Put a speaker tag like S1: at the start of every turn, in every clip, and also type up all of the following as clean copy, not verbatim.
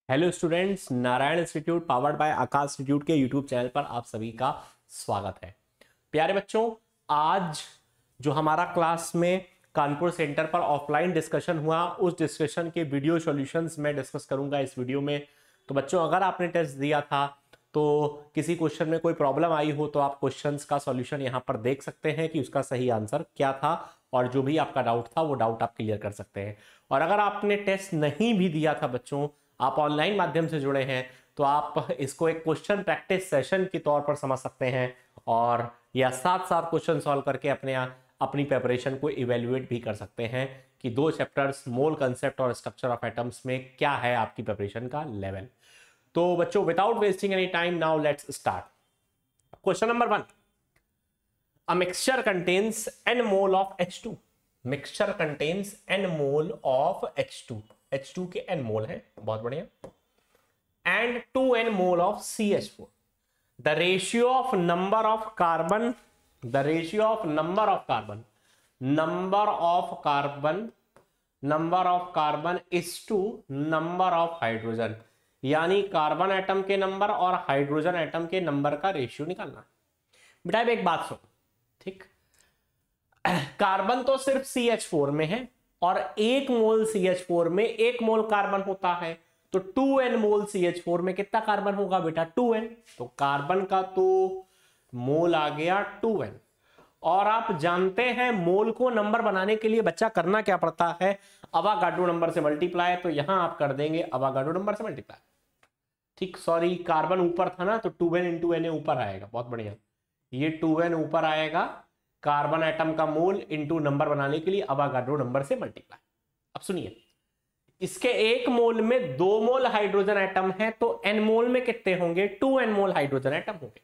S1: Hello students, Narayan institute powered by Akash institute के YouTube channel पर आप सभी का स्वागत है। प्यारे बच्चों, आज जो हमारा क्लास में कानपुर सेंटर पर ऑफलाइन डिस्कशन हुआ, उस डिस्कशन के वीडियो सॉल्यूशंस मैं डिस्कस करूंगा इस वीडियो में। तो बच्चों, अगर आपने टेस्ट दिया था तो किसी क्वेश्चन में कोई प्रॉब्लम आई हो तो आप क्वेश्चंस का सॉल्यूशन यहाँ पर देख सकते हैं कि उसका सही आंसर क्या था, और जो भी आपका डाउट था वो डाउट आप क्लियर कर सकते हैं। और अगर आपने टेस्ट नहीं भी दिया था बच्चों, आप ऑनलाइन माध्यम से जुड़े हैं, तो आप इसको एक क्वेश्चन प्रैक्टिस सेशन के तौर पर समझ सकते हैं, और या साथ साथ क्वेश्चन सॉल्व करके अपनी प्रिपरेशन को इवेल्युएट भी कर सकते हैं कि दो चैप्टर्स मोल कंसेप्ट और स्ट्रक्चर ऑफ एटम्स में क्या है आपकी प्रिपरेशन का लेवल। तो बच्चों, without wasting any time, now let's start. Question number 1, a mixture contains n mole of H2। Mixture contains n mole of H2, H2 के n मोल है, बहुत बढ़िया, and 2n mole of CH4। The ratio of number of carbon, the ratio of number of carbon, number of carbon is two number of hydrogen, यानी carbon atom के number और hydrogen atom के number का ratio निकालना। बेटा एक बात सुन, ठीक, कार्बन तो सिर्फ CH4 में है और 1 मोल CH4 में 1 मोल कार्बन होता है, तो 2n मोल CH4 में कितना कार्बन होगा बेटा? 2n। तो कार्बन का तो मोल आ गया 2n। और आप जानते हैं मोल को नंबर बनाने के लिए बच्चा करना क्या पड़ता है? अवागाड्रो नंबर से मल्टीप्लाई। तो यहां आप कर देंगे अवागाड्रो नंबर से मल्टीप्लाई, ठीक। सॉरी, कार्बन ऊपर था ना, तो 2n इंटू Na ऊपर आएगा, बहुत बढ़िया। ये 2n ऊपर आएगा, कार्बन एटम का मोल इंटू नंबर बनाने के लिए अवागाड्रो नंबर से मल्टीप्लाई। अब सुनिए, इसके 1 मोल में 2 मोल हाइड्रोजन एटम है, तो n मोल में कितने होंगे? 2n मोल हाइड्रोजन एटम होंगे।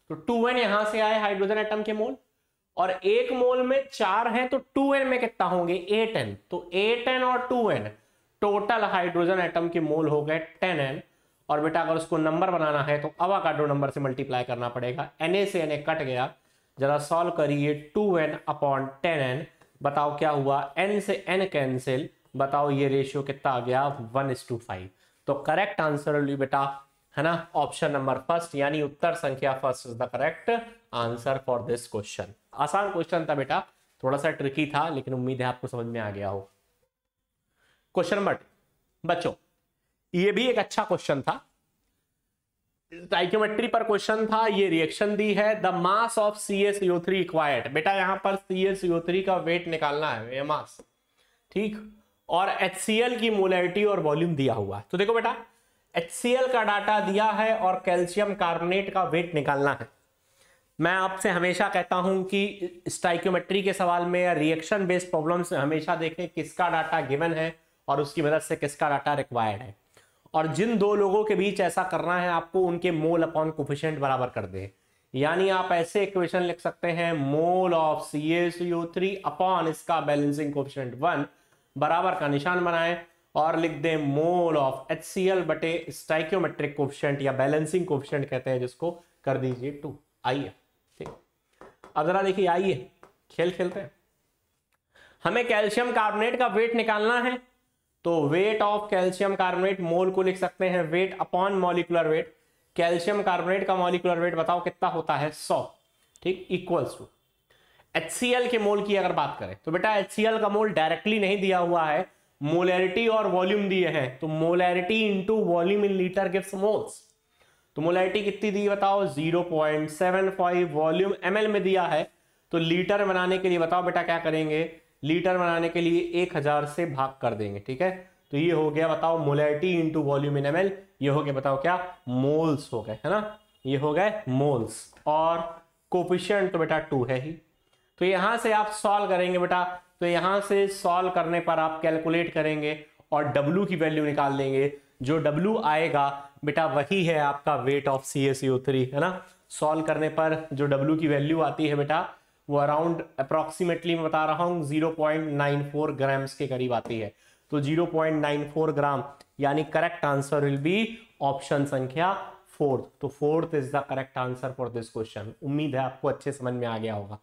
S1: तो 2n यहां से आए हाइड्रोजन एटम के मोल, और 1 मोल में 4 है, तो 2n में कितना होंगे? 8n। तो 8n और 2n टोटल हाइड्रोजन एटम के मोल हो गए 10n। और बेटा अगर उसको नंबर बनाना है तो अवागाड्रो नंबर से मल्टीप्लाई करना पड़ेगा। Na से Na कट गया, जरा सॉल्व करिए। 2n अपॉन 10n, बताओ क्या हुआ? n से n कैंसिल, बताओ ये रेशियो कितना आ गया? 1:5। तो करेक्ट आंसर होगी बेटा, है ना, ऑप्शन नंबर फर्स्ट, यानी उत्तर संख्या first is the correct answer for this question. आसान क्वेश्चन था बेटा, थोड़ा सा ट्रिकी था, लेकिन उम्मीद है आपको समझ में आ गया हो। क्वेश्चन नंबर 2, बच्चों ये भी एक अच्छा क्वेश्चन था, स्टोइकियोमेट्री पर क्वेश्चन था। ये रिएक्शन दी है, the mass of CaCO3 required. बेटा यहां पर CaCO3 का वेट निकालना है, मास, ठीक, और HCl की मोलैरिटी और वॉल्यूम दिया हुआ है। तो देखो बेटा, HCl का डाटा दिया है और कैल्शियम कार्बोनेट का वेट निकालना है। मैं आपसे हमेशा कहता हूं कि स्टोइकियोमेट्री के सवाल में या रिएक्शन बेस्ड प्रॉब्लम्स में हमेशा देखें किसका डाटा गिवन है और उसकी मदद से किसका डाटा रिक्वायर्ड है, और जिन दो लोगों के बीच ऐसा करना है आपको उनके मोल अपॉन कोफिशिएंट बराबर कर दे। यानी आप ऐसे इक्वेशन लिख सकते हैं, मोल ऑफ CaCO3 अपॉन इसका बैलेंसिंग कोफिशिएंट 1 बराबर का निशान बनाएं, और लिख दें मोल ऑफ HCl बटे स्टोइकियोमेट्रिक कोफिशिएंट या बैलेंसिंग कोफिशिएंट कहते हैं जिसको, कर दीजिए 2। आइए, ठीक, अब जरा देखिए, आइए खेल खेलते हैं। हमें कैल्शियम कार्बोनेट का वेट निकालना है, तो वेट ऑफ कैल्शियम कार्बोनेट, मोल को लिख सकते हैं weight upon molecular weight. Calcium carbonate का मॉलिक्यूलर वेट बताओ कितना होता है? 100, ठीक, इक्वल्स टू HCl के मोल की अगर बात करें तो बेटा HCl का मोल डायरेक्टली नहीं दिया हुआ है, मोलैरिटी और वॉल्यूम दिए हैं, तो molarity into volume in litre gives moles. तो मोलैरिटी कितनी दी बताओ? 0.75, वॉल्यूम ml में दिया है, तो लीटर बनाने के लिए बताओ बेटा क्या करेंगे? लीटर बनाने के लिए 1000 से भाग कर देंगे, ठीक है। तो ये हो गया बताओ मोलैरिटी इंटू वॉल्यूम इन ml, ये हो गया बताओ क्या? मोल्स हो गए, है ना, ये हो गए मोल्स। और कोफिशिएंट तो बेटा 2 है ही। तो यहां से आप सॉल्व करेंगे बेटा, तो यहां से सॉल्व करने पर आप कैलकुलेट करेंगे और W की वैल्यू निकाल लेंगे। जो W आएगा बेटा वही है आपका वेट ऑफ CaCO3, है ना। सॉल्व करने पर जो W की वैल्यू आती है बेटा, वो अराउंड अप्रोक्सीमेटली मैं बता रहा हूं 0.94 ग्राम्स के करीब आती है। तो 0.94 ग्राम, यानी correct answer will be option संख्या 4। तो 4th is the correct answer for this question. उम्मीद है आपको अच्छे समझ में आ गया होगा।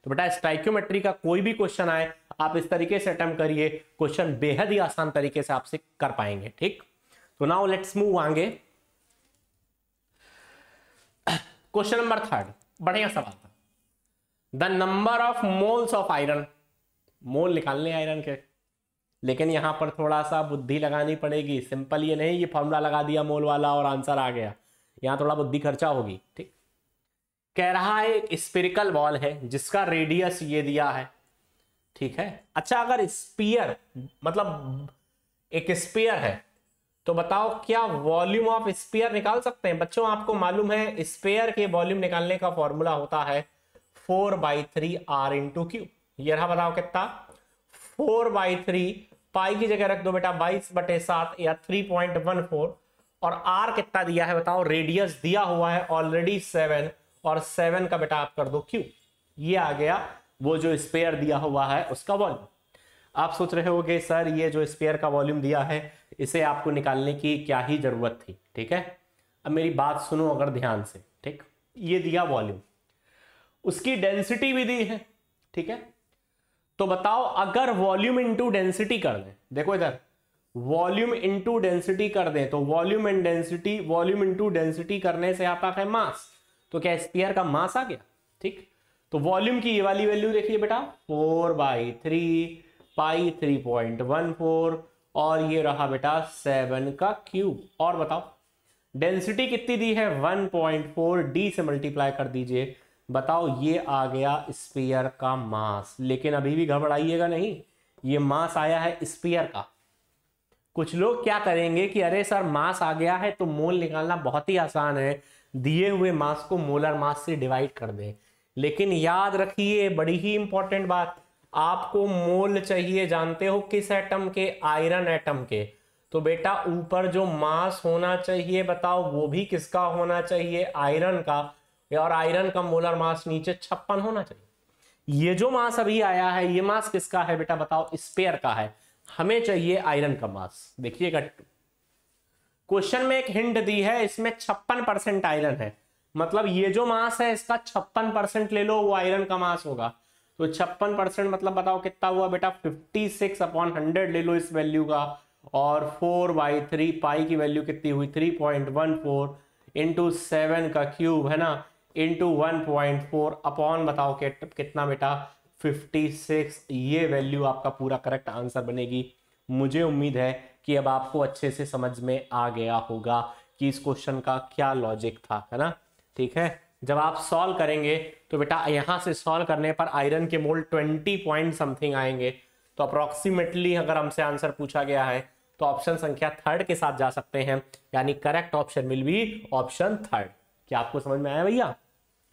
S1: तो बेटा स्टोइकियोमेट्री का कोई भी क्वेश्चन आए आप इस तरीके से अटेम्प्ट करिए, क्वेश्चन बेहद ही आसान तरीके से आपसे कर पाएंगे, ठीक। तो नाउ लेट्स मूव आगे। क्वेश्चन नंबर 3, बढ़िया सवाल था। The number of moles of iron, mole निकालने आयरन के, लेकिन यहां पर थोड़ा सा बुद्धि लगानी पड़ेगी। सिंपल ये नहीं ये फॉर्मूला लगा दिया मोल वाला और आंसर आ गया, यहां थोड़ा बुद्धि खर्चा होगी। ठीक, कह रहा है एक स्फेरिकल बॉल है जिसका रेडियस ये दिया है। ठीक है, अच्छा अगर स्फीयर मतलब एक स्फीयर है तो बताओ क्या वॉल्यूम ऑफ स्फीयर निकाल सकते हैं? बच्चों आपको मालूम है स्फीयर के वॉल्यूम निकालने का फॉर्मूला होता है 4/3 R इंटू क्यू। ये रहा, बताओ कितना? 4/3, पाई की जगह रख दो बेटा 22/7 या 3.14, और R कितना दिया है बताओ? रेडियस दिया हुआ है ऑलरेडी 7, और 7 का बेटा आप कर दो क्यू। ये आ गया वो जो स्फीयर दिया हुआ है उसका वॉल्यूम। आप सोच रहे होगे सर ये जो स्फीयर का वॉल्यूम दिया है इसे आपको निकालने की क्या ही जरूरत थी। ठीक है, अब मेरी बात सुनो अगर ध्यान से। ठीक, ये दिया वॉल्यूम, उसकी डेंसिटी भी दी है। ठीक है, तो बताओ अगर वॉल्यूम इंटू डेंसिटी कर दें, देखो इधर वॉल्यूम इंटू डेंसिटी कर दें तो volume and density, volume into density करने से आता है मास, तो क्या स्फीयर का मास आ गया? ठीक, तो वॉल्यूम की ये वाली वैल्यू देखिए बेटा 4/3 पाई 3.14, और ये रहा बेटा 7 का क्यूब। और बताओ डेंसिटी कितनी दी है? 1.4, डी से मल्टीप्लाई कर दीजिए, बताओ ये आ गया स्फीयर का मास। लेकिन अभी भी घबराइएगा नहीं, ये मास आया है स्फीयर का। कुछ लोग क्या करेंगे कि अरे सर मास आ गया है तो मोल निकालना बहुत ही आसान है, दिए हुए मास को मोलर मास से डिवाइड कर दें। लेकिन याद रखिए बड़ी ही इंपॉर्टेंट बात, आपको मोल चाहिए जानते हो किस एटम के? आयरन एटम के। तो बेटा ऊपर जो मास होना चाहिए बताओ वो भी किसका होना चाहिए? आयरन का, और आयरन का मोलर मास नीचे 56 होना चाहिए। ये जो मास अभी आया है ये मास किसका है बेटा बताओ? स्फीयर का है, हमें चाहिए आयरन का मास। देखिएगा क्वेश्चन में एक हिंट दी है, इसमें 56% आयरन है, मतलब ये जो मास है इसका 56% ले लो, वो आयरन का मास होगा। तो 56% मतलब बताओ कितना हुआ बेटा? 56/100 ले लो इस वैल्यू का, और 4/3 पाई की वैल्यू कितनी हुई? 3.14 इंटू 7 का क्यूब है ना, इंटू 1.4 अपॉन बताओ कितना बेटा? 56। ये वैल्यू आपका पूरा करेक्ट आंसर बनेगी। मुझे उम्मीद है कि अब आपको अच्छे से समझ में आ गया होगा कि इस क्वेश्चन का क्या लॉजिक था, है ना? ठीक है, जब आप सॉल्व करेंगे तो बेटा यहां से सॉल्व करने पर आयरन के मोल 20 पॉइंट समथिंग आएंगे। तो अप्रोक्सीमेटली अगर हमसे आंसर पूछा गया है तो ऑप्शन संख्या 3 के साथ जा सकते हैं, यानी correct option will be option 3। क्या आपको समझ में आया भैया?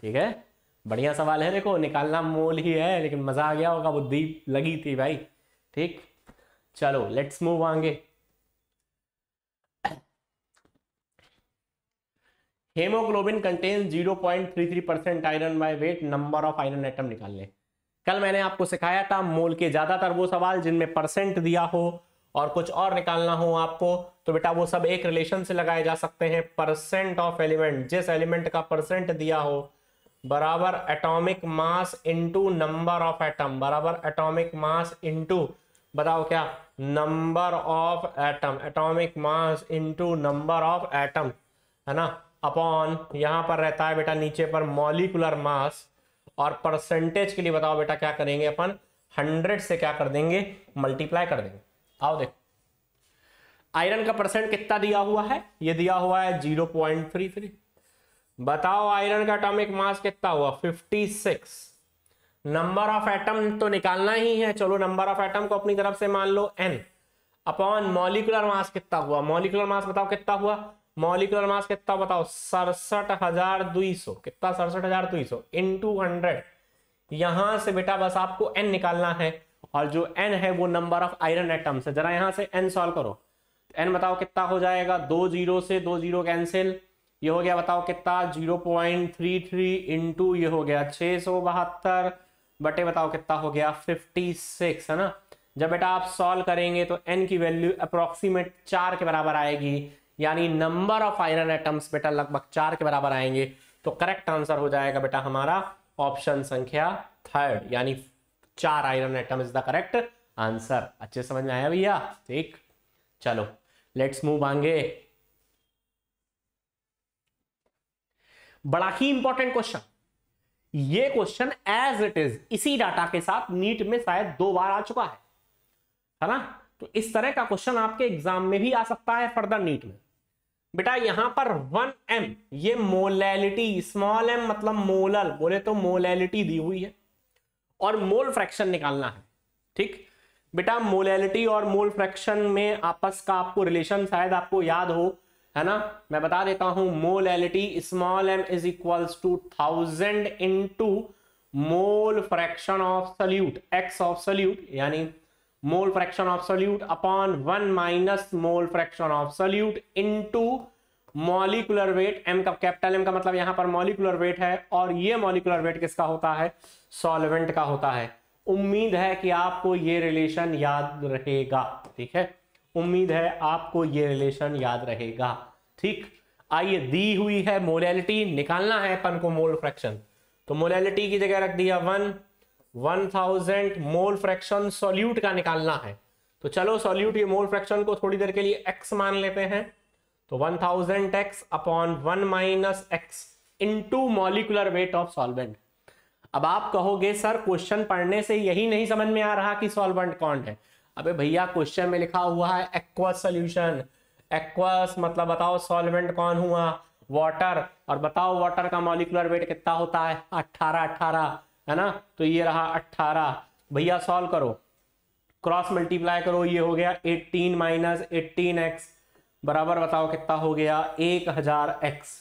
S1: ठीक है, बढ़िया सवाल है। देखो निकालना मोल ही है लेकिन मजा आ गया होगा, बुद्धि लगी थी भाई। ठीक, चलो लेट्स मूव आगे। Haemoglobin contains 0.33% iron by weight, number of iron atom निकालने। कल मैंने आपको सिखाया था मोल के ज्यादातर वो सवाल जिनमें परसेंट दिया हो और कुछ और निकालना हो आपको, तो बेटा वो सब एक रिलेशन से लगाए जा सकते हैं। परसेंट ऑफ एलिमेंट, जिस एलिमेंट का परसेंट दिया हो बराबर atomic mass into number of atom, बराबर एटॉमिक मास इंटू बताओ क्या? Number of atom, atomic mass into number of atom, है ना, अपॉन यहां पर रहता है बेटा नीचे पर मॉलिक्यूलर मास, और परसेंटेज के लिए बताओ बेटा क्या करेंगे अपन? 100 से क्या कर देंगे? मल्टीप्लाई कर देंगे। आओ देखो आयरन का परसेंट कितना दिया हुआ है? ये दिया हुआ है 0.33। बताओ आयरन का एटॉमिक मास कितना हुआ? 56। नंबर ऑफ एटम तो निकालना ही है, चलो नंबर ऑफ एटम को अपनी तरफ से मान लो n, अपॉन मॉलिक्यूलर मास कितना हुआ? मॉलिक्यूलर मास बताओ कितना हुआ? मॉलिक्यूलर मास कितना बताओ? 67,200। कितना? 67,200 इंटू 100। यहां से बेटा बस आपको n निकालना है, और जो n है वो नंबर ऑफ आयरन एटम्स है। जरा यहां से n सॉल्व करो, n बताओ कितना हो जाएगा? 2 0 से 2 0 कैंसिल, ये हो गया बताओ कितना? 0.33 इंटू ये हो गया 672 बटे बताओ कितना हो गया? 56, है ना। जब बेटा आप सॉल्व करेंगे तो n की वैल्यू अप्रोक्सीमेट 4 के बराबर आएगी, यानी नंबर ऑफ आयरन एटम्स बेटा लगभग 4 के बराबर आएंगे। तो करेक्ट आंसर हो जाएगा बेटा हमारा ऑप्शन संख्या 3, यानी 4 iron atom is the correct answer. अच्छे समझ में आया भैया? ठीक, चलो लेट्स मूव आगे। बड़ा ही इंपॉर्टेंट क्वेश्चन, ये क्वेश्चन एज इट इज इसी डाटा के साथ नीट में शायद 2 बार आ चुका है ना। तो इस तरह का क्वेश्चन आपके एग्जाम में भी आ सकता है फर्दर नीट में। बेटा यहां पर 1m ये मोलैलिटी, स्मॉल m मतलब मोलर, बोले तो मोलैलिटी दी हुई है और मोल फ्रैक्शन निकालना है। ठीक बेटा, मोलैलिटी और मोल फ्रैक्शन में आपस का आपको रिलेशन शायद आपको याद हो, है ना। मैं बता देता हूं, molality small m is equals to 1000 into mole fraction of solute x of solute, यानी mole fraction of solute upon 1 minus mole fraction of solute into molecular weight. m का, कैपिटल M का मतलब यहां पर मॉलिक्यूलर वेट है और ये molecular weight किसका होता है? सॉल्वेंट का होता है। उम्मीद है कि आपको ये रिलेशन याद रहेगा। ठीक है, उम्मीद है आपको ये रिलेशन याद रहेगा। ठीक, आइए, दी हुई है मोलैलिटी, निकालना है अपन को मोल फ्रैक्शन। तो मोलैलिटी की जगह रख दिया 1000 मोल फ्रैक्शन सॉल्यूट का निकालना है। तो चलो सॉल्यूट ये मोल फ्रैक्शन को थोड़ी देर के लिए x मान लेते हैं। तो 1000x upon 1 minus x into molecular weight of solvent. अब आप कहोगे सर क्वेश्चन पढ़ने से यही नहीं समझ में आ रहा कि सॉल्वेंट कौन है। अबे भैया क्वेश्चन में लिखा हुआ है एक्वस सॉल्यूशन, एक्वस मतलब बताओ सॉल्वेंट कौन हुआ? वाटर। और बताओ वाटर का मॉलिक्यूलर वेट कितना होता है? 18 है ना। तो ये रहा 18। भैया सॉल्व करो, क्रॉस मल्टीप्लाई करो, ये हो गया 18 माइनस 18x बराबर बताओ कितना हो गया? 1000x।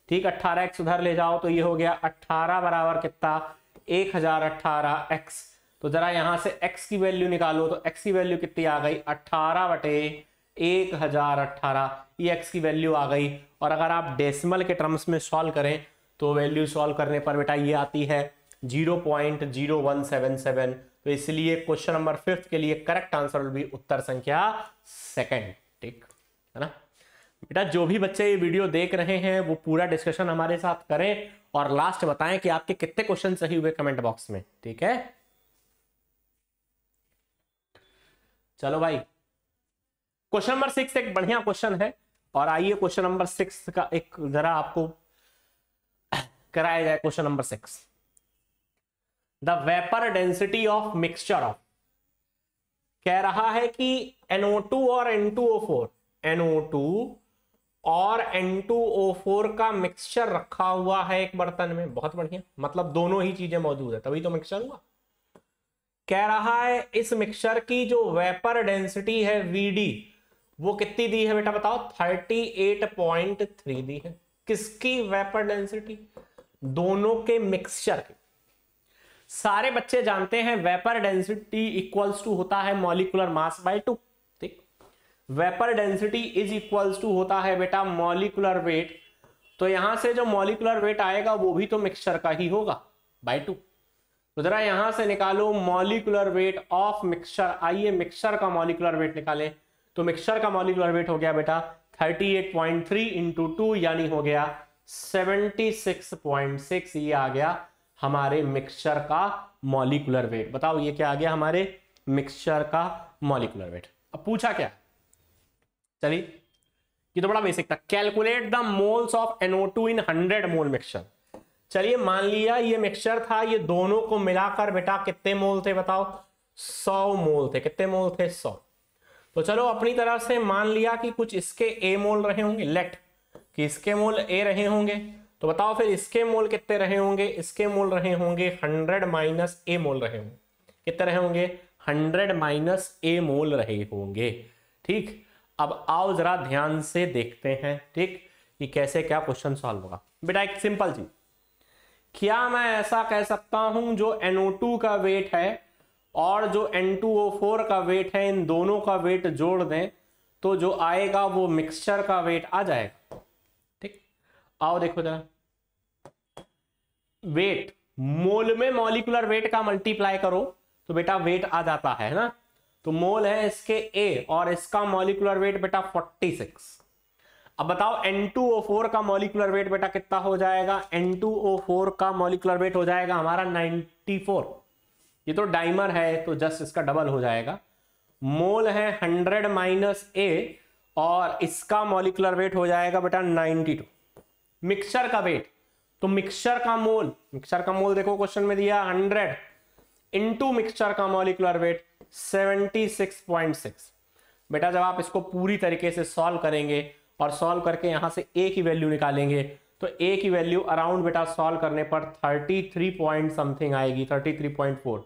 S1: ठीक, 18x उधर ले जाओ तो ये हो गया 18 बराबर कितना? 1018x। तो जरा यहां से x की वैल्यू निकालो, तो x की वैल्यू कितनी आ गई? 18 बटे 1018, ये x की वैल्यू आ गई। और अगर आप डेसिमल के टर्म्स में सॉल्व करें तो वैल्यू सॉल्व करने पर बेटा ये आती है 0.0177। तो इसलिए क्वेश्चन नंबर 5 के लिए करेक्ट आंसर विल बी उत्तर संख्या 2। ठीक है ना बेटा। जो भी बच्चे ये वीडियो देख रहे हैं वो पूरा डिस्कशन हमारे साथ करें और लास्ट बताएं कि आपके कितने क्वेश्चन सही हुए कमेंट बॉक्स में। ठीक है, चलो भाई, क्वेश्चन नंबर 6 एक बढ़िया क्वेश्चन है। और आइए क्वेश्चन नंबर 6 का एक जरा आपको कराया जाए। Question number 6, the vapour density of mixture of, कह रहा है कि NO2 और N2O4, NO2 और N2O4 का मिक्सचर रखा हुआ है एक बर्तन में। बहुत बढ़िया, मतलब दोनों ही चीजें मौजूद है तभी तो मिक्सचर हुआ। कह रहा है इस मिक्सचर की जो वेपर डेंसिटी है VD वो कितनी दी है बेटा बताओ? 38.3 दी है। किसकी वेपर डेंसिटी? दोनों के मिक्सचर की। सारे बच्चे जानते हैं वेपर डेंसिटी इक्वल्स टू होता है मॉलिक्यूलर मास बाय 2। ठीक, vapour density is equals to होता है बेटा मॉलिक्यूलर वेट। तो यहां से जो मॉलिक्यूलर वेट आएगा वो भी तो मिक्सचर का ही होगा बाय 2। तो जरा यहां से निकालो मॉलिक्यूलर वेट ऑफ मिक्सचर। आइए मिक्सचर का मॉलिक्यूलर वेट निकालें। तो मिक्सचर का मॉलिक्यूलर वेट हो गया बेटा 38.3 इंटू 2 यानी हो गया 76.6। ये आ गया हमारे मिक्सचर का मॉलिक्यूलर वेट। बताओ ये क्या आ गया? हमारे मिक्सचर का मॉलिक्यूलर वेट। अब पूछा क्या? चलिए, ये तो बड़ा बेसिक था। Calculate the moles of NO2 in 100 mole mixture. चलिए मान लिया ये मिक्सचर था, ये दोनों को मिलाकर बेटा कितने मोल थे बताओ? 100 मोल थे। कितने मोल थे? 100। तो चलो अपनी तरफ से मान लिया कि कुछ इसके A मोल रहे होंगे, लेट कि इसके मोल A रहे होंगे। तो बताओ फिर इसके मोल कितने रहे होंगे? इसके मोल रहे होंगे 100 माइनस A मोल रहे होंगे। कितने रहे होंगे? 100 माइनस A मोल रहे होंगे। ठीक, अब आओ जरा ध्यान से देखते हैं, ठीक, कि कैसे क्या क्वेश्चन सॉल्व होगा। बेटा एक सिंपल चीज, क्या मैं ऐसा कह सकता हूं जो NO2 का वेट है और जो N2O4 का वेट है, इन दोनों का वेट जोड़ दें तो जो आएगा वो मिक्सचर का वेट आ जाएगा। ठीक, आओ देखो जरा, वेट मोल में मॉलिक्यूलर वेट का मल्टीप्लाई करो तो बेटा वेट आ जाता है ना। तो मोल है इसके A और इसका मॉलिक्यूलर वेट बेटा 46। अब बताओ N2O4 का मॉलिक्यूलर वेट बेटा कितना हो जाएगा? N2O4 का मॉलिक्यूलर वेट हो जाएगा हमारा 94। ये तो डाइमर है तो जस्ट इसका डबल हो जाएगा। मोल है 100 माइनस A और इसका मॉलिक्यूलर वेट हो जाएगा बेटा 92। मिक्सचर का वेट, तो मिक्सचर का मोल देखो क्वेश्चन में दिया 100 इंटू मिक्सचर का मॉलिक्यूलर वेट 76.6। बेटा जब आप इसको पूरी तरीके से सॉल्व करेंगे और सॉल्व करके यहां से ए की वैल्यू निकालेंगे तो ए की वैल्यू अराउंड बेटा सॉल्व करने पर 33 पॉइंट समथिंग आएगी, 33.4।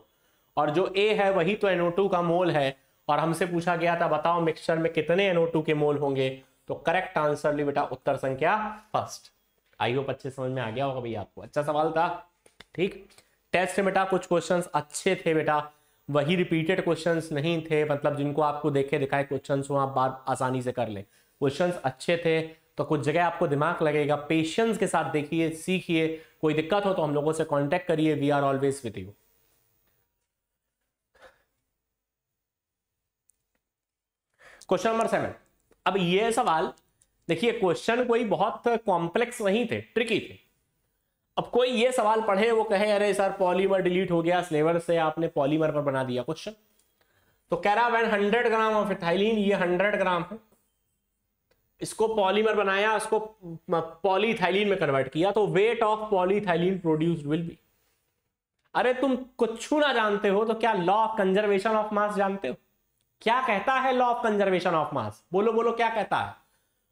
S1: और जो ए है वही तो NO2 का मोल है और हमसे पूछा गया था बताओ मिक्सचर में कितने NO2 के मोल होंगे। तो करेक्ट आंसर ली बेटा उत्तर संख्या फर्स्ट। आई होप अच्छे समझ में आ गया होगा भैया आपको, अच्छा सवाल था। ठीक, टेस्ट में बेटा कुछ क्वेश्चंस अच्छे थे बेटा, वही रिपीटेड क्वेश्चंस नहीं थे, मतलब जिनको आपको देखे दिखाए क्वेश्चंस हो आप बात आसानी से कर ले। क्वेश्चंस अच्छे थे तो कुछ जगह आपको दिमाग लगेगा, पेशेंस के साथ देखिए सीखिए। कोई दिक्कत हो तो हम लोगों से कांटेक्ट करिए, we are always with you. Question number 7। अब ये सवाल देखिए, क्वेश्चन कोई बहुत कॉम्प्लेक्स नहीं थे, ट्रिकी थे। अब कोई ये सवाल पढ़े वो कहे अरे सर पॉलीमर डिलीट हो गया सिलेबस से, आपने पॉलीमर पर बना दिया क्वेश्चन। तो कह रहा व्हेन 100 ग्राम ऑफ इथाइलिन, ये 100 ग्राम है, इसको पॉलीमर बनाया, उसको पॉलीइथाइलिन में कन्वर्ट किया, तो weight of polyethylene produced will be. अरे तुम कुछ ना जानते हो तो क्या लॉ ऑफ कंजर्वेशन ऑफ मास जानते हो? क्या कहता है लॉ ऑफ कंजर्वेशन ऑफ मास? बोलो बोलो क्या कहता है?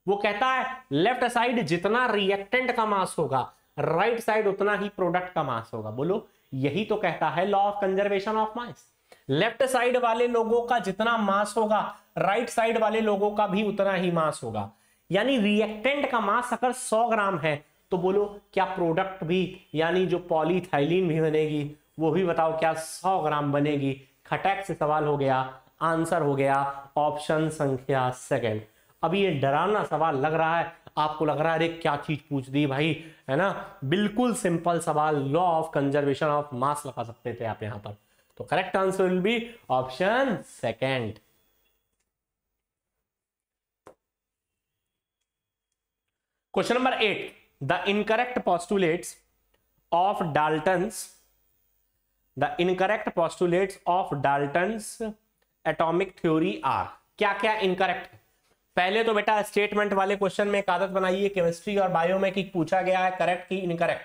S1: वो कहता है लेफ्ट साइड जितना रिएक्टेंट का मास होगा राइट साइड उतना ही प्रोडक्ट का मास होगा। बोलो, यही तो कहता है law of conservation of mass. Left side वाले लोगों का जितना मास होगा राइट साइड वाले लोगों का भी उतना ही मास होगा। यानी रिएक्टेंट का मास अगर 100 ग्राम है तो बोलो क्या प्रोडक्ट भी यानी जो पॉलीइथाइलिन भी बनेगी वो भी बताओ क्या 100 ग्राम बनेगी? खटैक से सवाल हो गया, आंसर हो गया ऑप्शन संख्या सेकंड। अभी ये डरावना सवाल लग रहा है आपको, लग रहा है अरे क्या चीज पूछ दी भाई, है ना? बिल्कुल सिंपल सवाल, law of conservation of mass लगा सकते थे आप यहां पर। तो correct answer will be option second. Question number 8, the incorrect postulates of Dalton's atomic theory are. क्या क्या इनकरेक्ट है? पहले तो बेटा स्टेटमेंट वाले क्वेश्चन में एक आदत बनाइए, केमिस्ट्री और बायो में कि पूछा गया है करेक्ट की इनकरेक्ट।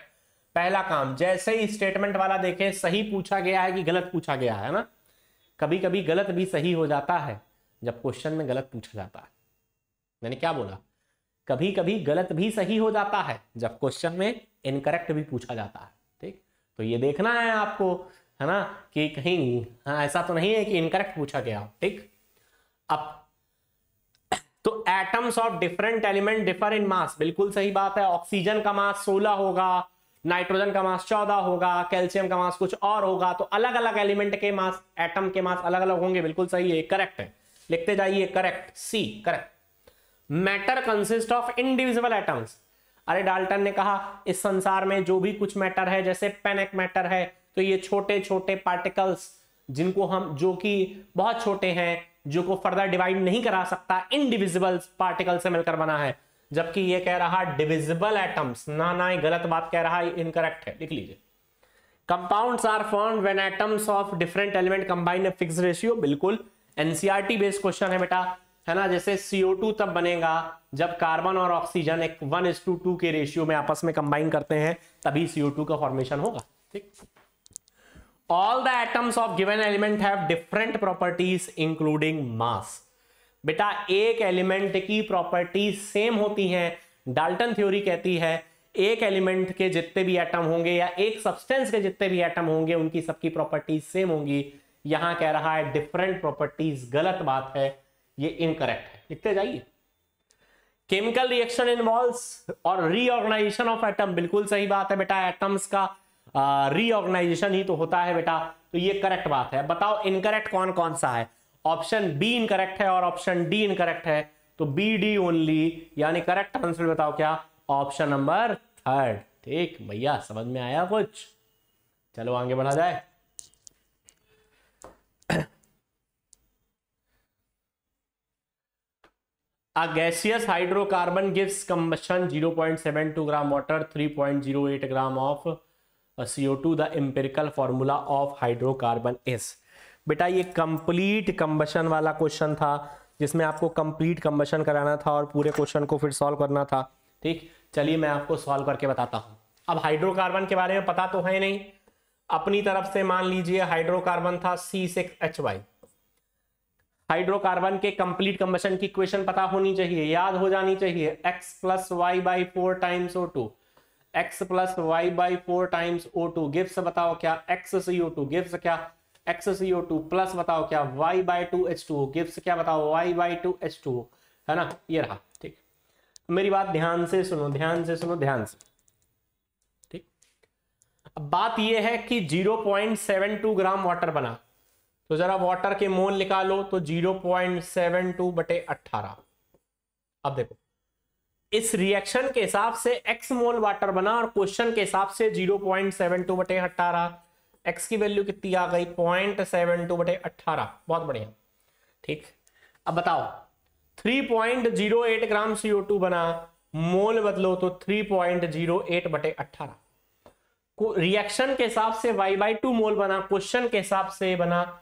S1: पहला काम, जैसे ही स्टेटमेंट वाला देखें सही पूछा गया है कि गलत पूछा गया है ना, कभी कभी गलत भी सही हो जाता है जब क्वेश्चन में गलत पूछा जाता है। मैंने क्या बोला? कभी कभी गलत भी सही हो जाता है जब क्वेश्चन में इनकरेक्ट भी पूछा जाता है। ठीक, तो ये देखना है आपको, है ना, कि कहीं हाँ ऐसा तो नहीं है कि इनकरेक्ट पूछा गया। ठीक, अब तो atoms of different element differ in mass, बिल्कुल सही बात है। ऑक्सीजन का मास 16 होगा, नाइट्रोजन का मास 14 होगा, कैल्शियम का मास कुछ और होगा, तो अलग अलग एलिमेंट के मास, एटम के मास अलग अलग होंगे। बिल्कुल सही है, करेक्ट है, लिखते जाइए correct, C correct. Matter consist of indivisible atoms. अरे डाल्टन ने कहा इस संसार में जो भी कुछ मैटर है, जैसे पेनेक मैटर है, तो ये छोटे छोटे पार्टिकल्स जिनको हम, जो कि बहुत छोटे हैं, जो को फर्दर डिवाइड नहीं करा सकता, इनडिविजिबल पार्टिकल से मिलकर बना है। जबकि ये कह रहा डिविजिबल एटम्स, ना ये गलत बात कह रहा है, इनकरेक्ट है, लिख लीजिए। Compounds are formed when atoms of different element combine in fixed ratio, बिल्कुल एनसीईआरटी बेस्ड क्वेश्चन है बेटा, है ना। जैसे CO2 तब बनेगा जब कार्बन और ऑक्सीजन एक 1:2 के रेशियो में आपस में कंबाइन करते हैं, तभी CO2 का फॉर्मेशन होगा। ठीक, all the atoms of given element have different properties including mass। बेटा एक एलिमेंट की प्रॉपर्टीज सेम होती हैं। डाल्टन थ्योरी कहती है एक एलिमेंट के जितने भी एटम होंगे या एक सब्सटेंस के जितने भी एटम होंगे उनकी सबकी प्रॉपर्टीज सेम होंगी। यहां कह रहा है डिफरेंट प्रॉपर्टीज, गलत बात है, ये इनकरेक्ट है, लिखते जाइए। केमिकल रिएक्शन इन्वॉल्व्स और रीऑर्गेनाइजेशन ऑफ एटम, बिल्कुल सही बात है बेटा, एटम्स का रीऑर्गेनाइजेशन ही तो होता है बेटा, तो ये करेक्ट बात है। बताओ इनकरेक्ट कौन कौन सा है? ऑप्शन बी इनकरेक्ट है और ऑप्शन डी इनकरेक्ट है, तो बी डी ओनली, यानी करेक्ट आंसर बताओ क्या? Option number 3। ठीक भैया, समझ में आया कुछ? चलो आगे बढ़ा जाए। A gaseous hydrocarbon gives combustion 0.72 gram water, 3.08 gram of CO2. The empirical formula of hydrocarbon is। बेटा ये कंप्लीट कंबशन वाला क्वेश्चन था जिसमें आपको कंप्लीट कंबशन कराना था और पूरे क्वेश्चन को फिर सॉल्व करना था। ठीक, चलिए मैं आपको सॉल्व करके बताता हूं। अब हाइड्रोकार्बन के बारे में पता तो है नहीं, अपनी तरफ से मान लीजिए हाइड्रोकार्बन था C6H5। हाइड्रोकार्बन के कंप्लीट कंबशन की इक्वेशन पता होनी चाहिए, याद हो जानी चाहिए, x + y/4 times O2, x + y/4 times O2 gives, बताओ क्या, XCO2 गिव्स क्या, XCO2 प्लस बताओ क्या, y/2 H2O गिव्स क्या, बताओ y/2 H2O, है ना, ये रहा। ठीक, मेरी बात ध्यान से सुनो, ध्यान से सुनो, ध्यान से। ठीक, अब बात ये है कि 0.72 ग्राम वाटर बना, तो जरा वाटर के मोल निकालो, तो 0.72/18। अब देखो इस रिएक्शन के हिसाब से x मोल वाटर बना और क्वेश्चन के हिसाब से 0.72/18, x की वैल्यू कितनी आ गई, 0.72/18। बहुत बढ़िया। ठीक, अब बताओ 3.08 ग्राम CO2 बना, मोल बदलो तो 3.08/18। रिएक्शन के हिसाब से y/2 मोल बना, क्वेश्चन के हिसाब से बना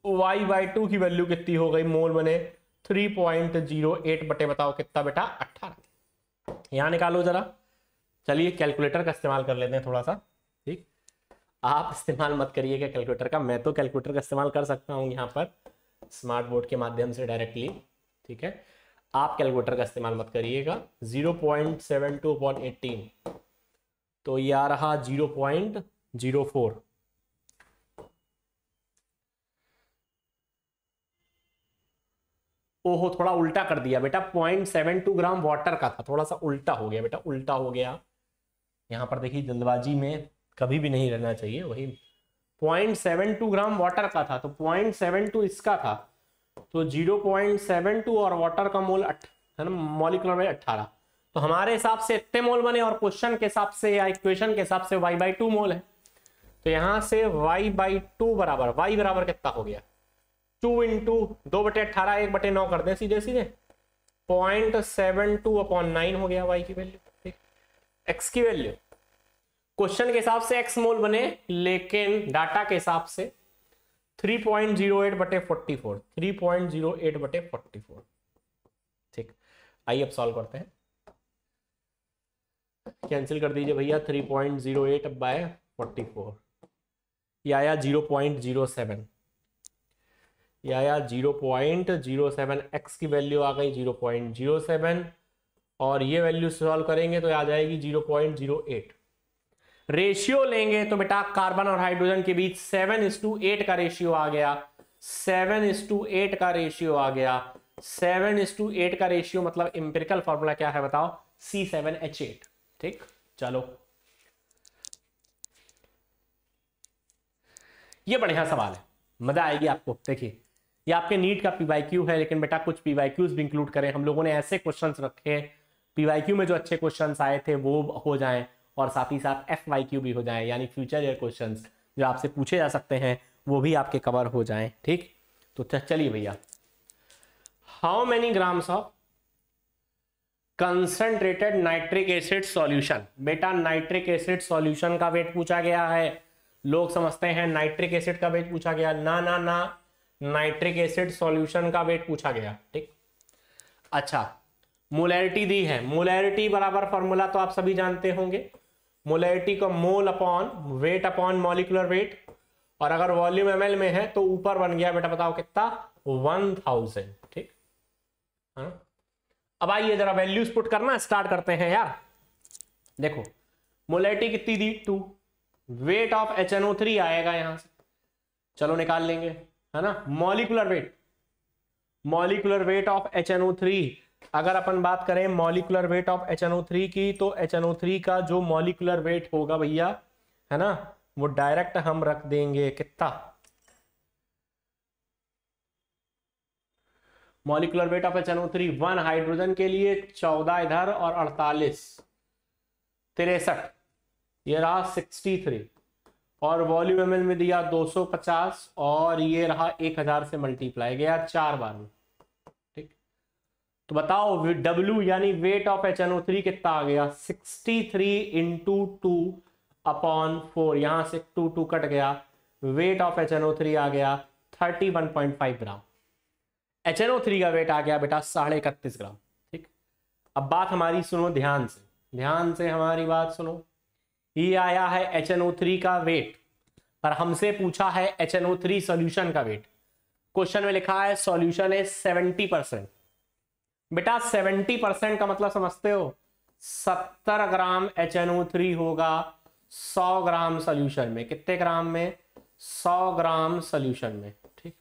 S1: y/2 की वैल्यू कितनी हो गई, मोल बने 3.08 बटे बताओ कितना बेटा, 18। यहां निकालो जरा। चलिए कैलकुलेटर का इस्तेमाल कर लेते हैं थोड़ा सा। ठीक, आप इस्तेमाल मत करिएगा कैलकुलेटर का, मैं तो कैलकुलेटर का इस्तेमाल कर सकता हूं यहाँ पर स्मार्ट बोर्ड के माध्यम से डायरेक्टली। ठीक है, आप कैलकुलेटर का इस्तेमाल मत करिएगा। 0.72/18 तो ये आ रहा 0.04। ओहो, थोड़ा उल्टा कर दिया बेटा, 0.72 ग्राम वाटर का था, थोड़ा सा उल्टा हो गया बेटा, उल्टा हो गया। यहां पर देखिए जल्दबाजी में कभी भी नहीं रहना चाहिए। वही 0.72 ग्राम वाटर का था, तो 0.72 इसका था, तो 0.72 और वाटर का मोल है ना, मॉलिक्यूलर वेट 18। तो हमारे हिसाब से इतने मोल बने और क्वेश्चन के हिसाब से या इक्वेशन के हिसाब से y/2 मोल है। तो यहां से y/2 बराबर, y बराबर कितना हो गया, 2 × 2/18 1/9 कर दें सीधे सीधे, 0.72/9 हो गया y की वैल्यू। ठीक, x की वैल्यू क्वेश्चन के हिसाब से x मोल बने, लेकिन डाटा के हिसाब से 3.08/44, 3.08/44। ठीक, आइए अब सॉल्व करते हैं। कैंसिल कर दीजिए भैया, 3.08/44 ये आया 0.07, ये आया 0.07। x की वैल्यू आ गई 0.07 और ये वैल्यू सॉल्व करेंगे तो आ जाएगी 0.08। रेशियो लेंगे तो बेटा कार्बन और हाइड्रोजन के बीच 7:8 का रेशियो आ गया, 7:8 का रेशियो आ गया। 7:8 का रेशियो मतलब इंपेरिकल फॉर्मूला क्या है बताओ, C7H8। ठीक, चलो ये बढ़िया सवाल है, मजा आएगी आपको। देखिए ये आपके नीट का PYQ है, लेकिन बेटा कुछ PYQs भी इंक्लूड करें। हम लोगों ने ऐसे क्वेश्चंस रखे PYQ में जो अच्छे क्वेश्चंस आए थे वो हो जाएं, और साथ ही साथ FYQ भी हो जाए, यानी फ्यूचर ईयर क्वेश्चंस जो आपसे पूछे जा सकते हैं वो भी आपके कवर हो जाएं। ठीक, तो चलिए भैया, how many grams of concentrated nitric acid solution. बेटा नाइट्रिक एसिड सॉल्यूशन का वेट पूछा गया है। लोग समझते हैं नाइट्रिक एसिड का वेट पूछा गया, ना ना ना, नाइट्रिक एसिड सॉल्यूशन का वेट पूछा गया। ठीक, अच्छा मोलैरिटी दी है, मोलैरिटी बराबर फॉर्मूला तो आप सभी जानते होंगे, मोलैरिटी को mole upon weight upon molecular weight, और अगर वॉल्यूम ml में है तो ऊपर बन गया बेटा बताओ कितना, 1000। ठीक है, अब आइए जरा वैल्यूज पुट करना स्टार्ट करते हैं यार। देखो मोलैरिटी कितनी दी, 2, वेट ऑफ HNO3 आएगा यहां से, चलो निकाल लेंगे, है ना। Molecular weight, molecular weight of HNO3, अगर अपन बात करें मॉलिक्यूलर वेट ऑफ HNO3 की, तो HNO3 का जो मॉलिक्यूलर वेट होगा भैया, है ना, वो डायरेक्ट हम रख देंगे कितना, molecular weight of HNO3 1 hydrogen के लिए 14 इधर और 48, 63, ये रहा 63, और वॉल्यूम ml में दिया 250, और ये रहा 1000 से मल्टीप्लाई गया 4 बार में। ठीक, तो बताओ W यानी वेट ऑफ HNO3 कितना आ गया, 63 × 2/4, यहां से 2 कट गया, वेट ऑफ HNO3 आ गया 31.5 ग्राम। HNO3 का वेट आ गया बेटा 31.5 ग्राम। ठीक, अब बात हमारी सुनो ध्यान से हमारी बात सुनो। ये आया है HNO3 का वेट, पर हमसे पूछा है HNO3 सॉल्यूशन का वेट। क्वेश्चन में लिखा है सॉल्यूशन है 70%। बेटा 70% का मतलब समझते हो, 70 ग्राम HNO3 होगा 100 ग्राम सॉल्यूशन में। कितने ग्राम में? 100 ग्राम सॉल्यूशन में। ठीक,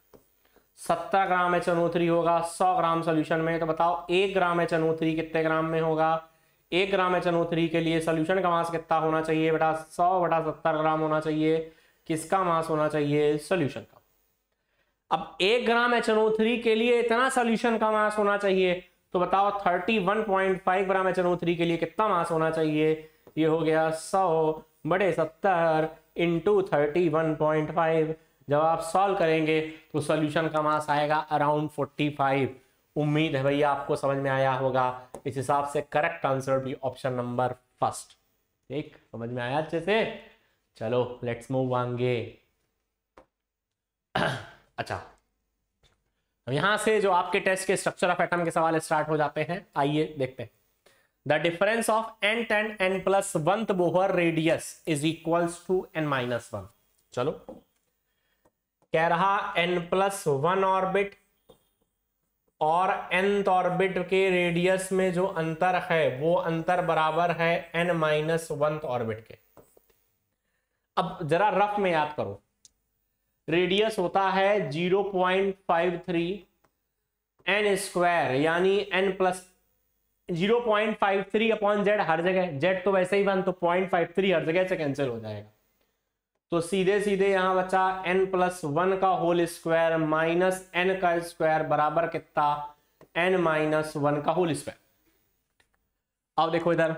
S1: 70 ग्राम HNO3 होगा 100 ग्राम सॉल्यूशन में। तो बताओ 1 ग्राम HNO3 कितने ग्राम में होगा? 1 ग्राम HNO3 के लिए सॉल्यूशन का मास कितना होना चाहिए बेटा? 100/70 ग्राम होना चाहिए। किसका मास होना चाहिए? सॉल्यूशन का। अब 1 ग्राम HNO3 के लिए इतना सॉल्यूशन का मास होना चाहिए, तो बताओ 31.5 ग्राम HNO3 के लिए कितना मास होना चाहिए? ये हो गया 100/70 इंटू 31.5। जब आप सॉल्व करेंगे तो सॉल्यूशन का मास आएगा अराउंड 45। उम्मीद है भैया आपको समझ में आया होगा। इस हिसाब से करेक्ट आंसर भी ऑप्शन नंबर फर्स्ट। ठीक, समझ में आया अच्छे से? चलो लेट्स मूव आगे। अच्छा, यहां से जो आपके टेस्ट के स्ट्रक्चर ऑफ एटम के सवाल स्टार्ट हो जाते हैं। आइए देखते हैं। The difference of n10 n+1th Bohr radius is equals to n-1। चलो, कह रहा n+1 ऑर्बिट और nth ऑर्बिट के रेडियस में जो अंतर है वो अंतर बराबर है n-1th ऑर्बिट के। अब जरा रफ में याद करो, रेडियस होता है 0.53 n स्क्वायर, यानी n प्लस 0.53 अपॉन जेड हर जगह। जेड तो वैसे ही 1, तो 0.53 हर जगह से कैंसिल हो जाएगा। तो सीधे सीधे यहां बचा n+1 का होल स्क्वायर माइनस n का स्क्वायर बराबर कितना? n-1 का होल स्क्वायर। अब देखो इधर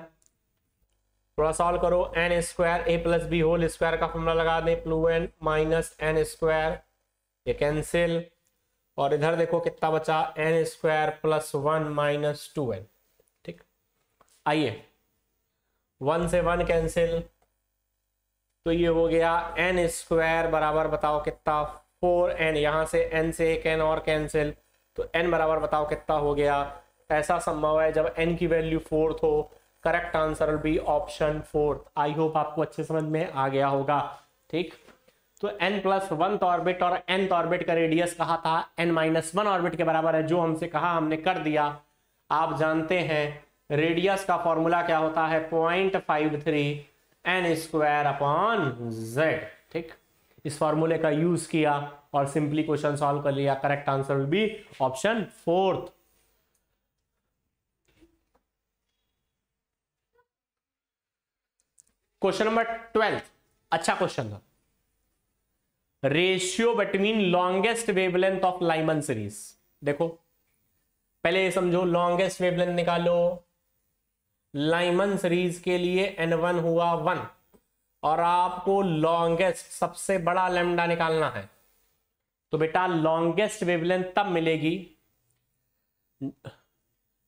S1: थोड़ा सॉल्व करो। n square a plus B whole square का फॉर्मूला लगा दें, प्लू माइनस n स्क्वायर, ये कैंसिल। और इधर देखो कितना बचा? n square plus 1 minus 2n। ठीक, आइए 1 से 1 कैंसिल, तो ये हो गया n स्क्वायर बराबर बताओ कितना? 4n। यहां से n से एक n और कैंसिल, तो n बराबर बताओ कितना हो गया? ऐसा संभव है जब n की वैल्यू 4 हो। Correct answer will be option 4। I hope आपको अच्छे समझ में आ गया होगा। ठीक, तो n+1 ऑर्बिट और nth ऑर्बिट का रेडियस कहा था n-1 ऑर्बिट के बराबर है, जो हमसे कहा हमने कर दिया। आप जानते हैं रेडियस का फॉर्मूला क्या होता है? 0.53 n स्क्वायर अपॉन z। ठीक, इस फॉर्मूले का यूज किया और सिंपली क्वेश्चन सॉल्व कर लिया। Correct answer will be option 4। Question number 12 अच्छा क्वेश्चन था। Ratio between longest wavelength of Lyman series. देखो पहले ये समझो, लॉन्गेस्ट वेवलेंथ निकालो। लाइमन सीरीज के लिए n1 हुआ 1 और आपको लॉन्गेस्ट सबसे बड़ा लैम्डा निकालना है। तो बेटा लॉन्गेस्ट वेवलेंथ तब मिलेगी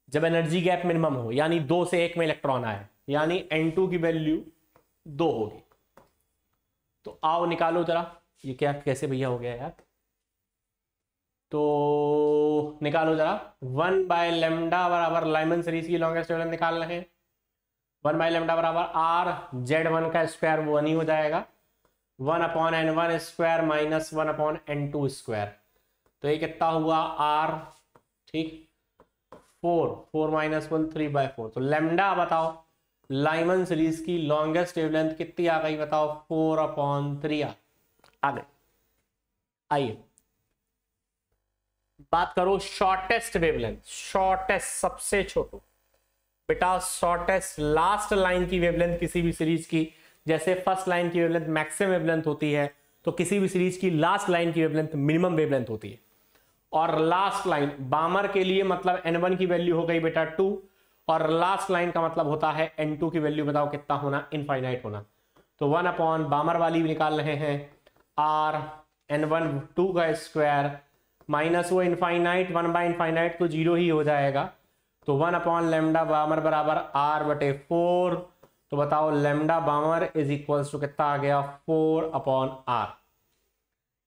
S1: जब एनर्जी गैप मिनिमम हो, यानी 2 से 1 में इलेक्ट्रॉन आए, यानी n2 की वैल्यू 2 होगी। तो आओ निकालो जरा, ये क्या कैसे भैया हो गया यार? तो निकालो जरा। 1/λ बराबर लाइमन सीरीज की लॉन्गेस्ट वेवलेंथ निकाल रहे हैं। 1/λ बराबर r z1 का स्क्वायर वो 1 ही हो जाएगा। 1/n1 square minus 1/n2 square. तो ये कितना हुआ r? ठीक, 4 माइनस 1 3/4। तो लैम्डा बताओ लाइमन सीरीज की लॉन्गेस्ट वेवलेंथ कितनी आ गई बताओ? 4/3 आ गई। आइए बात करो शॉर्टेस्ट वेवलेंथ। शॉर्टेस्ट सबसे छोटो बेटा, शॉर्टेस्ट लास्ट लाइन की वेवलेंथ किसी भी सीरीज की, जैसे फर्स्ट लाइन की वेवलेंथ मैक्सिमम वेवलेंथ होती है, तो किसी भी सीरीज की लास्ट लाइन की वेवलेंथ मिनिमम वेवलेंथ होती है। और लास्ट लाइन बामर के लिए मतलब n1 की वैल्यु हो गई बेटा 2, और लास्ट लाइन का मतलब होता है n2 की वैल्यू बताओ कितना होना? इनफाइनाइट होना। तो 1 बामर वाली भी निकाल रहे हैं, r n1 2 का स्क्वायर माइनस वो इनफाइनाइट 1/इनफाइनाइट तो 0 ही हो जाएगा। तो 1/λ बामर बराबर r/4। तो बताओ lambda Balmer is equals to कितना आ गया? 4/r।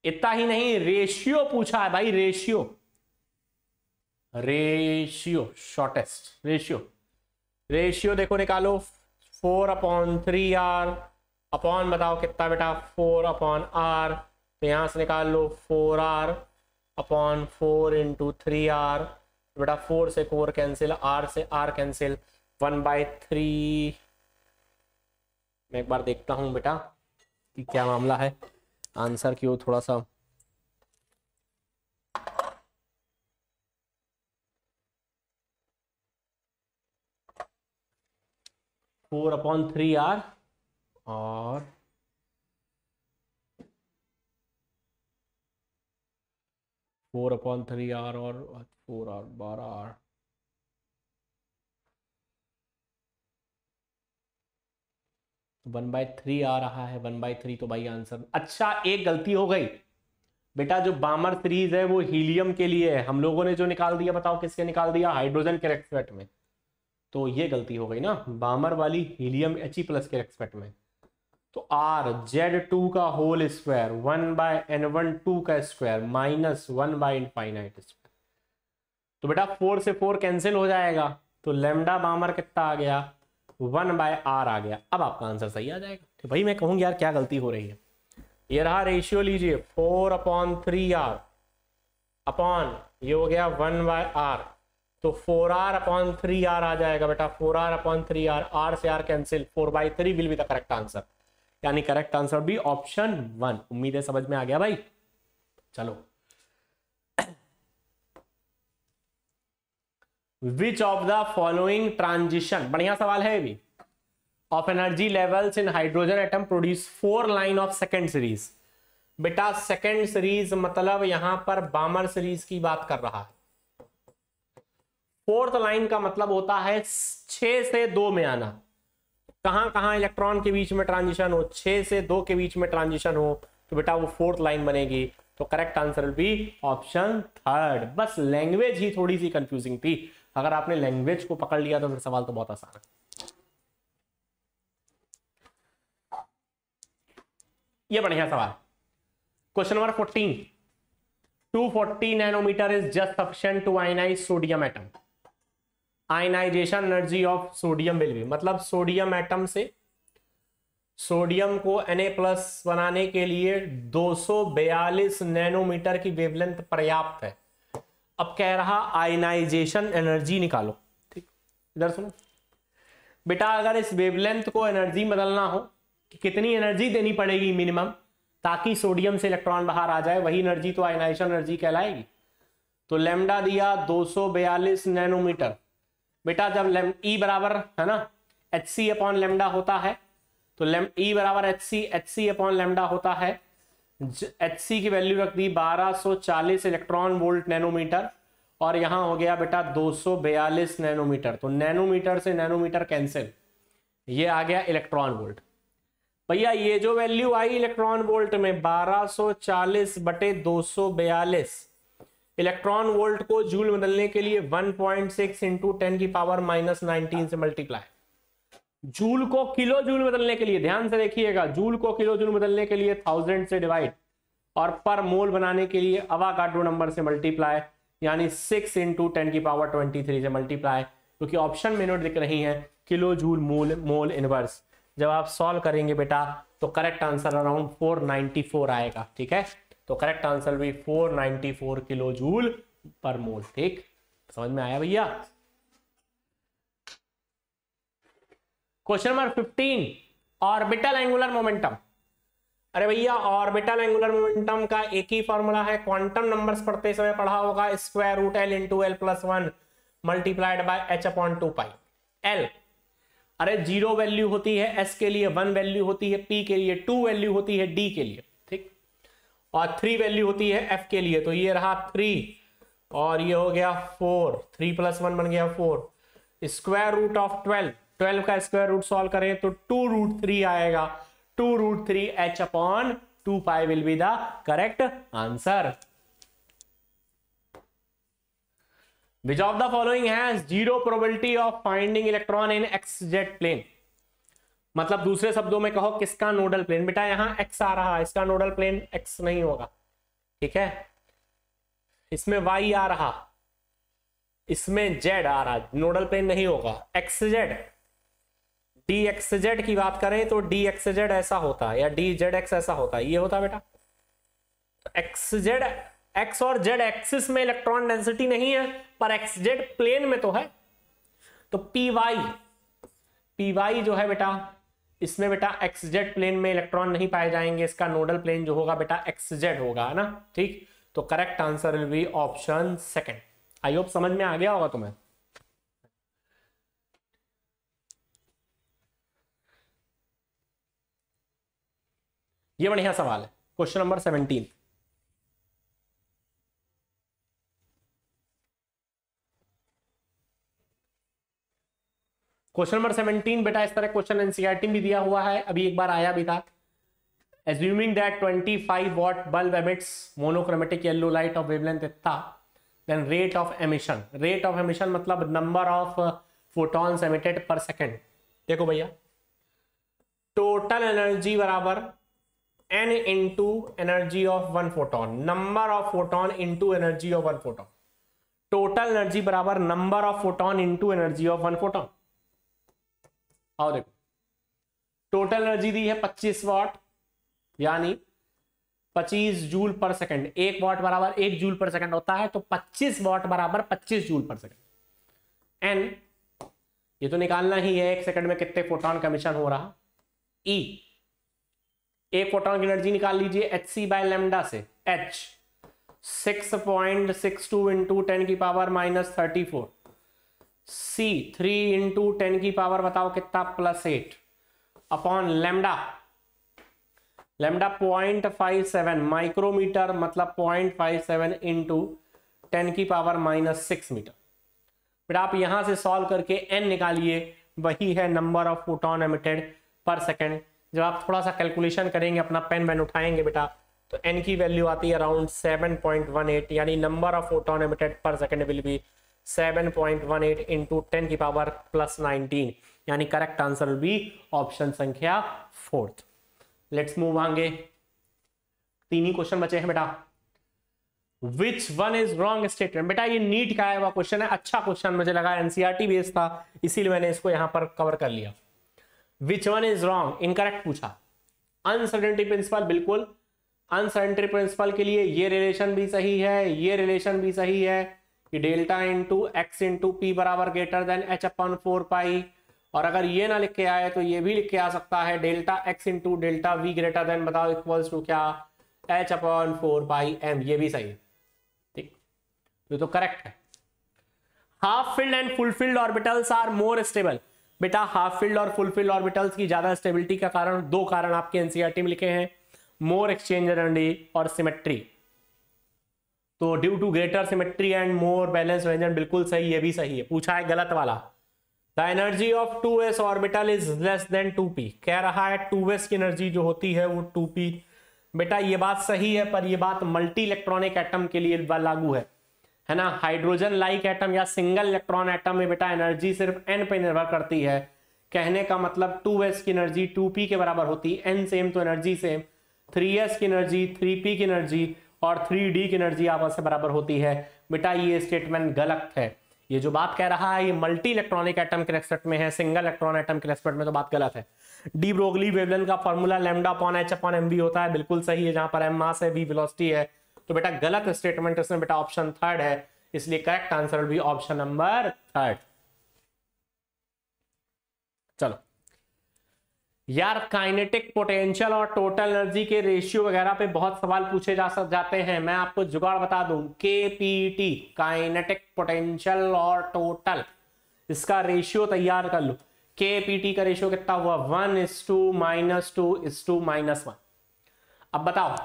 S1: इतना ही नहीं, रेशियो पूछा है भाई, रेशियो। रेशियो, शॉर्टेस्ट रेशियो देखो निकालो, 4/3r अपॉन बताओ कितना बेटा, 4/r। तो यहां से निकाल लो 4r/4 × 3r बेटा, 4 से 4 कैंसिल, r से r कैंसिल, 1/3। मैं एक बार देखता हूं बेटा कि क्या मामला है, आंसर क्यों थोड़ा सा 4/3r और 4/3r और 4r 12r। तो 1/3 आ रहा है, 1/3 तो भाई आंसर। अच्छा एक गलती हो गई बेटा, जो बामर सीरीज है वो हीलियम के लिए है, हम लोगों ने जो निकाल दिया बताओ किसके निकाल दिया, हाइड्रोजन के रेस्पेक्ट में। तो ये गलती हो गई ना, बामर वाली हीलियम He+ के रेस्पेक्ट में। तो R(Z2) का होल स्क्वायर 1/N12 का स्क्वायर माइनस 1/∞ स्क्वायर। तो बेटा 4 से 4 कैंसिल हो जाएगा, तो लैम्डा बामर कितना आ गया, 1/r आ गया। अब आपका आंसर सही आ जाएगा। तो भाई मैं कहूँगी यार क्या गलती हो रही है। ये रहा रेशियो, लीजिए 4/3r अपॉन ये हो गया 1/r, तो 4r/3r आ जाएगा बेटा, 4r/3r, r से r cancel, 4/3 will be the correct answer. यानी करेक्ट आंसर भी ऑप्शन 1। उम्मीद है समझ में आ गया भाई। चलो, which of the following transition, बढ़िया सवाल है भी, of energy levels in hydrogen atom produce 4 line of second series. बेटा सेकेंड सीरीज मतलब यहां पर बामर सीरीज की बात कर रहा है। 4th लाइन का मतलब होता है 6 से 2 में आना। कहां कहां इलेक्ट्रॉन के बीच में ट्रांजिशन हो, 6 से 2 के बीच में ट्रांजिशन हो, तो बेटा वो 4th लाइन बनेगी। तो करेक्ट आंसर भी ऑप्शन 3rd। बस लैंग्वेज ही थोड़ी सी कंफ्यूजिंग थी, अगर आपने लैंग्वेज को पकड़ लिया तो फिर सवाल तो बहुत आसान है। ये बढ़िया सवाल। Question number 14, 240 nanometre is just sufficient to ionize sodium atom. Ionization energy of sodium will be, मतलब सोडियम एटम से सोडियम को Na+ बनाने के लिए 242 नैनोमीटर की वेवलेंथ पर्याप्त है। अब कह रहा आयनाइजेशन एनर्जी निकालो। ठीक, इधर सुनो बेटा, अगर इस वेवलेंथ को एनर्जी बदलना हो कि कितनी एनर्जी देनी पड़ेगी मिनिमम, ताकि सोडियम से इलेक्ट्रॉन बाहर आ जाए, वही एनर्जी तो आयनाइजेशन एनर्जी कहलाएगी। तो लैम्डा दिया 242 नैनोमीटर। बेटा जब E बराबर है ना Hc/लैम्डा होता है, तो E बराबर Hc/लैम्डा होता है। Hc की वैल्यू रख दी 1240 इलेक्ट्रॉन वोल्ट नैनोमीटर, और यहां हो गया बेटा 242 नैनोमीटर। तो नैनोमीटर से नैनोमीटर कैंसिल, ये आ गया इलेक्ट्रॉन वोल्ट। भैया ये जो वैल्यू आई इलेक्ट्रॉन वोल्ट में 1240/242, इलेक्ट्रॉन वोल्ट को जूल बदलने के लिए 1.6 × 10⁻⁻19 से मल्टीप्लाई। जूल को किलो जूल बदलने के लिए, ध्यान से देखिएगा, जूल को किलो जूल बदलने के लिए 1000 से डिवाइड, और पर मोल बनाने के लिए अवागाड्रो नंबर से मल्टीप्लाई, यानी 6 × 10⁻23 से मल्टीप्लाई, क्योंकि ऑप्शन में नोट दिख रही है किलो जूल मोल इनवर्स। जब आप सॉल्व करेंगे बेटा तो करेक्ट आंसर अराउंड 494 आएगा। ठीक है, तो करेक्ट आंसर भी 494 किलो जूल पर मोल। ठीक, समझ में आया भैया। Question number 15, orbital angular momentum. अरे भैया ऑर्बिटल एंगुलर मोमेंटम का एक ही फॉर्मूला है, क्वांटम नंबर्स पढ़ते समय पढ़ा होगा, √L × L+1 multiplied by h/2π। L अरे 0 वैल्यू होती है S के लिए, 1 वैल्यू होती है P के लिए, 2 वैल्यू होती है D के लिए, ठीक, और 3 वैल्यू होती है F के लिए। तो ये रहा 3 और ये हो गया 4, 3 + 1 बन गया 4। √12, 12 का स्क्वायर रूट सॉल्व करें तो 2√3 आएगा। 2√3 h/2π will be the correct answer. Which of the following has zero probability of finding electron in xz plane? मतलब दूसरे शब्दों में कहो किसका नोडल प्लेन। बेटा यहां x आ रहा है, इसका नोडल प्लेन x नहीं होगा, ठीक है, इसमें y आ रहा, इसमें जेड आ रहा, नोडल प्लेन नहीं होगा, x Z, D x Z की बात करें तो डी एक्स जेड ऐसा होता है या डी जेड एक्स ऐसा होता है, ये होता है बेटा। तो एक्स जेड, एक्स और जेड एक्सिस में इलेक्ट्रॉन डेंसिटी नहीं है, पर एक्स जेड प्लेन में तो है। तो पी वाई जो है बेटा, इसमें बेटा एक्स जेड प्लेन में इलेक्ट्रॉन नहीं पाए जाएंगे, इसका नोडल प्लेन जो होगा बेटा एक्स जेड होगा, है ना, ठीक। तो correct answer will be option second. I hope समझ में आ गया होगा तुम्हें। ये बढ़िया सवाल है, क्वेश्चन नंबर 17। क्वेश्चन नंबर 17 बेटा, इस तरह क्वेश्चन एनसीईआरटी में दिया हुआ है, अभी एक बार आया भी था। Assuming that 25 watt bulb emits monochromatic yellow light of wavelength इतना, then rate of emission मतलब number of photons emitted per second। देखो भैया, टोटल एनर्जी बराबर n into energy of one photon, number of photon into energy of one photon. Total energy बराबर number of photon into energy of one photon. और देखो, total energy दी है 25 वाट, यानी 25 joule पर second. 1 वाट बराबर 1 जूल पर second होता है, तो 25 वाट बराबर 25 जूल पर सेकंड। एन ये तो निकालना ही है, 1 सेकंड में कितने फोटोन का एमिशन हो रहा। ई, एक फोटोन की एनर्जी निकाल लीजिए hc बाय लैम्डा से, h 6.62 इंटू 10 की पावर माइनस 34, c 3 इंटू 10 की पावर बताओ कितना, +8 अपॉन लैम्डा 0.57 माइक्रोमीटर, मतलब 0.57 इंटू 10 की पावर माइनस 6 मीटर। फिर आप यहां से सॉल्व करके n निकालिए, वही है नंबर ऑफ फोटोन एमिटेड पर सेकंड। जब आप थोड़ा सा कैलकुलेशन करेंगे, अपना पेन वेन उठाएंगे बेटा, तो n की वैल्यू आती है अराउंड 7.18, यानी नंबर ऑफ फोटोन एमिटेड पर सेकंड विल बी 7.18 इंटू 10 की पावर +19, यानी correct answer will be option संख्या 4। लेट्स मूव आगे, 3 ही क्वेश्चन बचे हैं बेटा। Which one is wrong statement, बेटा ये नीट का आया हुआ क्वेश्चन है, अच्छा क्वेश्चन मुझे लगा, एनसीईआरटी बेस था, इसीलिए मैंने इसको यहां पर कवर कर लिया। Which one is wrong, incorrect पूछा। अनसर्टेनिटी प्रिंसिपल, बिल्कुल अनसर्टेनिटी प्रिंसिपल के लिए ये रिलेशन भी सही है, ये रिलेशन भी सही है कि delta into x into P बराबर ग्रेटर देन एच अपॉन 4 पाई। और अगर ये ना लिख के आए तो ये भी लिख के आ सकता है, delta X into delta V greater than बताओ इक्वल्स टू क्या, एच अपॉन 4 पाई एम। ये भी सही है, ठीक, ये तो करेक्ट है। Half filled and full filled orbitals are more stable, बेटा हाफ फिल्ड और फुलफिल्ड ऑर्बिटल्स की ज्यादा स्टेबिलिटी का कारण, 2 कारण आपके एनसीईआरटी में लिखे हैं, मोर एक्सचेंज एनर्जी और सिमेट्री। तो due to greater symmetry and more balance arrangement, बिल्कुल सही, ये भी सही है। पूछा है गलत वाला, the energy of 2s orbital is less than 2p, कह रहा है 2s की एनर्जी जो होती है वो 2p। बेटा ये बात सही है, पर ये बात मल्टी इलेक्ट्रॉनिक एटम के लिए लागू है ना। हाइड्रोजन लाइक एटम या सिंगल इलेक्ट्रॉन एटम में बेटा एनर्जी सिर्फ n पे निर्भर करती है। कहने का मतलब 2s की एनर्जी 2p के बराबर होती है, n सेम तो एनर्जी सेम, 3s की एनर्जी 3p की एनर्जी और 3d की एनर्जी आपस में बराबर होती है। बेटा ये स्टेटमेंट गलत है, ये जो बात कह रहा है ये मल्टी इलेक्ट्रॉनिक एटम के रेस्पेक्ट में है, सिंगल इलेक्ट्रॉन एटम के रेस्पेक्ट में तो बात गलत है। डी ब्रोगली वेवलेंथ का formula lambda upon h upon m v होता है, बिल्कुल सही है, जहां पर एम मास है, वी वेलोसिटी है। तो बेटा गलत स्टेटमेंट इसमें बेटा ऑप्शन 3 है, इसलिए correct answer will be option number 3। चलो यार, काइनेटिक पोटेंशियल और टोटल एनर्जी के रेशियो वगैरह पे बहुत सवाल पूछे जाते हैं। मैं आपको जुगाड़ बता दूं, KPT काइनेटिक पोटेंशियल और टोटल, इसका रेशियो तैयार कर लो। KPT का रेशियो कितना हुआ, 1:-2:1। अब बताओ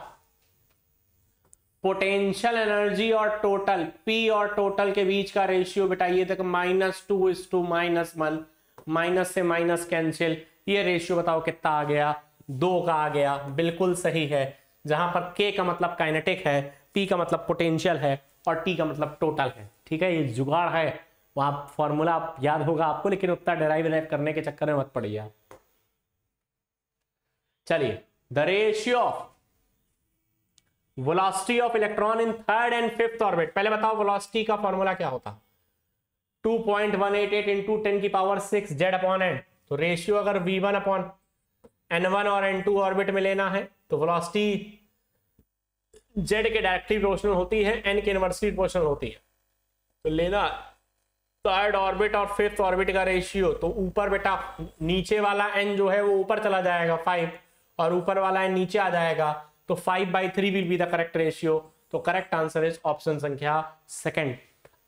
S1: पोटेंशियल एनर्जी और टोटल, P और टोटल के बीच का रेशियो बेटा ये देखो, -2:-1, माइनस से माइनस कैंसिल, ये रेशियो बताओ कितना आ गया, 2 का आ गया, बिल्कुल सही है। जहां पर K का मतलब काइनेटिक है, P का मतलब पोटेंशियल है और T का मतलब टोटल है, ठीक है। ये जुगाड़ है, वहां फॉर्मूला याद होगा आपको, लेकिन उतना डेराइव करने के चक्कर में मत पड़िए आप। चलिए, the ratio of velocity of electron in 3rd and 5th orbit, पहले बताओ वेलोसिटी का फॉर्मूला क्या होता, 2.188 इंटू 10 की पावर 6 Z/n। तो रेशियो अगर V1/N1 और N2 ऑर्बिट में लेना है तो वेलोसिटी Z के डायरेक्टली प्रोपोर्शनल होती है, N के इनवर्सली प्रोपोर्शनल होती है। तो लेना थर्ड ऑर्बिट और फिफ्थ ऑर्बिट का रेशियो, तो ऊपर बेटा नीचे वाला n जो है वो ऊपर चला जाएगा 5 और ऊपर वाला n नीचे आ जाएगा, तो 5/3 will be the correct ratio. तो करेक्ट आंसर इज ऑप्शन संख्या सेकंड।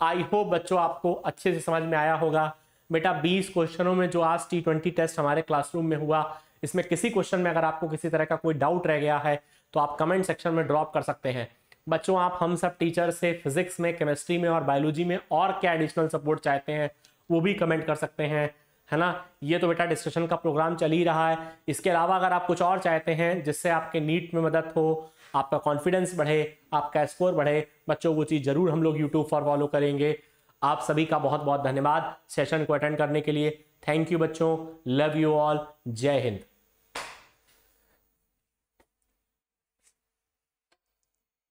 S1: आई होप बच्चों आपको अच्छे से समझ में आया होगा। बेटा 20 क्वेश्चनों में जो आज T20 टेस्ट हमारे क्लासरूम में हुआ, इसमें किसी क्वेश्चन में अगर आपको किसी तरह का कोई डाउट रह गया है तो आप कमेंट सेक्शन में ड्रॉप कर सकते हैं। बच्चों आप हम सब टीचर से फिजिक्स में, केमिस्ट्री में और बायोलॉजी में और क्या एडिशनल सपोर्ट चाहते हैं वो भी कमेंट कर सकते हैं, है ना। ये तो बेटा डिस्कशन का प्रोग्राम चल ही रहा है। इसके अलावा अगर आप कुछ और चाहते हैं जिससे आपके नीट में मदद हो, आपका कॉन्फिडेंस बढ़े, आपका स्कोर बढ़े, बच्चों वो चीज़ जरूर हम लोग यूट्यूब पर फॉलो करेंगे। आप सभी का बहुत बहुत धन्यवाद सेशन को अटेंड करने के लिए। थैंक यू बच्चों, लव यू ऑल, जय हिंद।